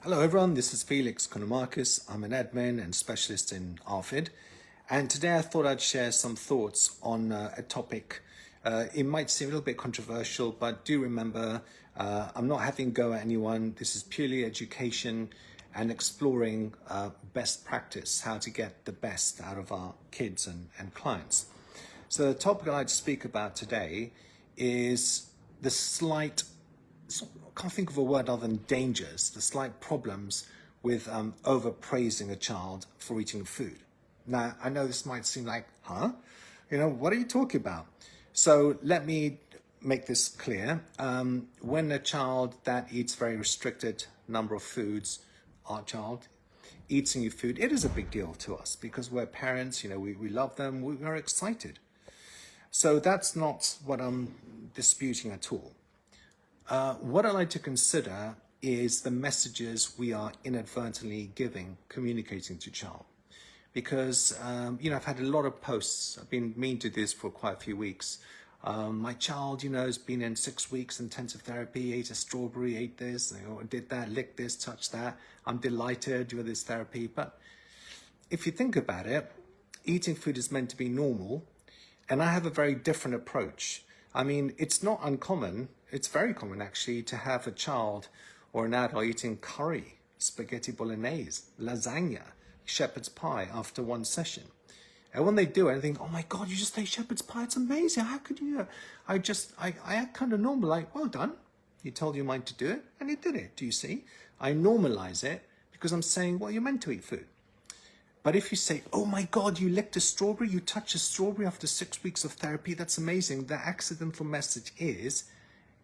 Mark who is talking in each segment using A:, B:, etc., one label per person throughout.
A: Hello everyone, this is Felix Konomakis. I'm an admin and specialist in ARFID, and today I thought I'd share some thoughts on a topic. It might seem a little bit controversial, but do remember I'm not having a go at anyone. This is purely education and exploring best practice, how to get the best out of our kids and clients. So the topic I'd like to speak about today is the slight, I can't think of a word other than dangers, the slight problems with overpraising a child for eating food. Now, I know this might seem like, what are you talking about? So let me make this clear. When a child that eats very restricted number of foods, our child eats new food, it is a big deal to us because we're parents, we love them, we are excited. So that's not what I'm disputing at all. What I like to consider is the messages we are inadvertently communicating to child. Because, I've had a lot of posts. I've been meaning to do this for quite a few weeks. My child, has been in 6 weeks intensive therapy, ate a strawberry, ate this, did that, licked this, touched that. I'm delighted with this therapy. But if you think about it, eating food is meant to be normal. And I have a very different approach. I mean, it's not uncommon. It's very common, actually, to have a child or an adult eating curry, spaghetti bolognese, lasagna, shepherd's pie after one session. And when they do it, I think, oh my God, you just ate shepherd's pie. It's amazing. How could you? I act kind of normal, like, well done. You told your mind to do it, and you did it. Do you see? I normalize it because I'm saying, well, you're meant to eat food. But if you say, oh my God, you licked a strawberry, you touched a strawberry after 6 weeks of therapy, that's amazing. The accidental message is,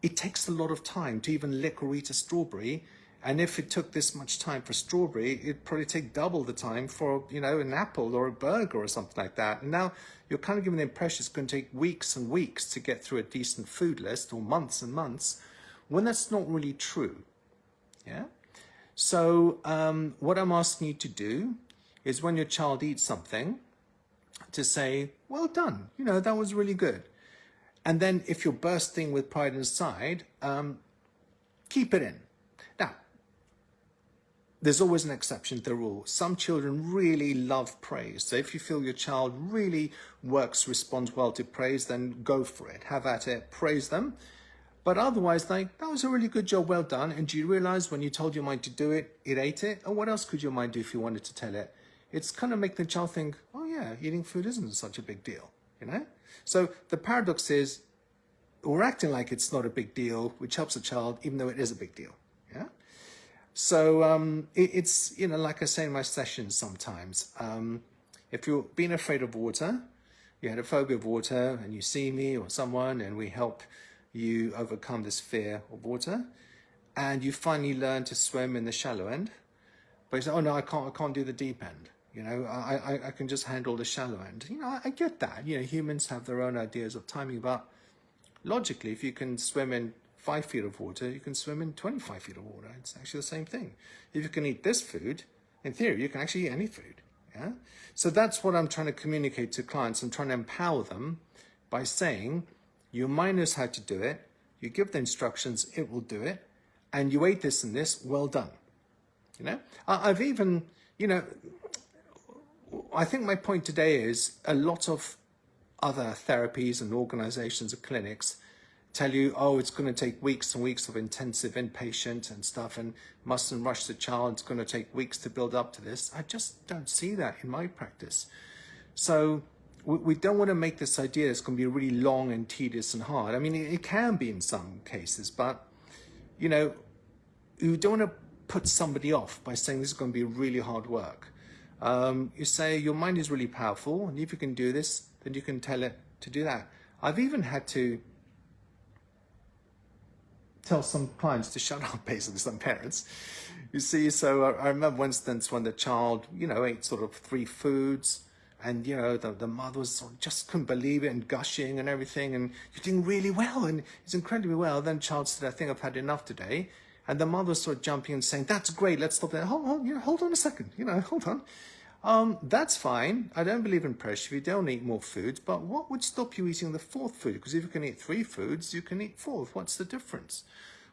A: it takes a lot of time to even lick or eat a strawberry. And if it took this much time for strawberry, it'd probably take double the time for, an apple or a burger or something like that. And now you're kind of giving the impression it's going to take weeks and weeks to get through a decent food list, or months and months, when that's not really true. Yeah. So what I'm asking you to do is when your child eats something, to say, well done, that was really good. And then if you're bursting with pride inside, keep it in. Now, there's always an exception to the rule. Some children really love praise. So if you feel your child really responds well to praise, then go for it. Have at it, praise them. But otherwise, like, that was a really good job, well done. And do you realize when you told your mind to do it, it ate it? And what else could your mind do if you wanted to tell it? It's kind of make the child think, oh yeah, eating food isn't such a big deal, So the paradox is we're acting like it's not a big deal, which helps the child, even though it is a big deal, yeah? So it's, like I say in my sessions sometimes, if you're being afraid of water, you had a phobia of water and you see me or someone and we help you overcome this fear of water and you finally learn to swim in the shallow end, but you say, oh no, I can't do the deep end. I can just handle the shallow end. I get that. Humans have their own ideas of timing, but logically, if you can swim in 5 feet of water, you can swim in 25 feet of water. It's actually the same thing. If you can eat this food, in theory, you can actually eat any food. Yeah. So that's what I'm trying to communicate to clients. I'm trying to empower them by saying, your mind knows how to do it. You give the instructions, it will do it. And you ate this and this, well done. I've even, I think my point today is a lot of other therapies and organizations and clinics tell you, oh, it's going to take weeks and weeks of intensive inpatient and stuff and mustn't rush the child. It's going to take weeks to build up to this. I just don't see that in my practice. So we don't want to make this idea it's going to be really long and tedious and hard. I mean, it can be in some cases, but, you don't want to put somebody off by saying this is going to be really hard work. You say your mind is really powerful, and if you can do this, then you can tell it to do that. I've even had to tell some clients to shut up, basically, some parents. You see, so I remember one instance when the child, ate sort of 3 foods, and, the mother was just couldn't believe it and gushing and everything, and you're doing really well, and it's incredibly well. Then the child said, I think I've had enough today. And the mother was sort of jumping and saying, that's great, let's stop there. Hold on a second, hold on. That's fine. I don't believe in pressure if you don't eat more foods, but what would stop you eating the 4th food? Because if you can eat 3 foods, you can eat 4th. What's the difference?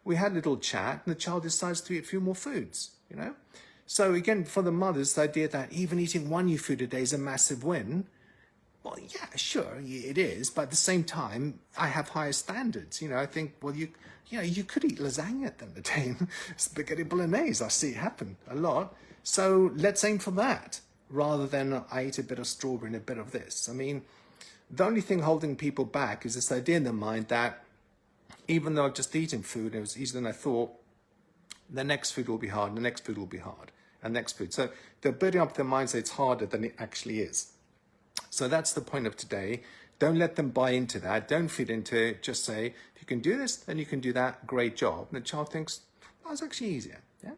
A: we had a little chat, and the child decides to eat a few more foods, you know. So again, for the mothers, the idea that even eating one new food a day is a massive win. Well, yeah, sure, it is. But at the same time, I have higher standards. You know, I think, well, you could eat lasagna at the end of the day, spaghetti bolognese. I see it happen a lot. So let's aim for that rather than I eat a bit of strawberry and a bit of this. I mean, the only thing holding people back is this idea in their mind that even though I've just eaten food and it was easier than I thought, the next food will be hard, and the next food will be hard, and next food. So they're building up their minds that it's harder than it actually is. So that's the point of today. Don't let them buy into that. Don't feed into it. Just say, if you can do this, then you can do that. Great job. And the child thinks, oh, it's actually easier. Yeah.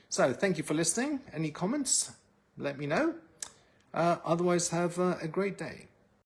A: So thank you for listening. Any comments? Let me know. Otherwise, have a great day.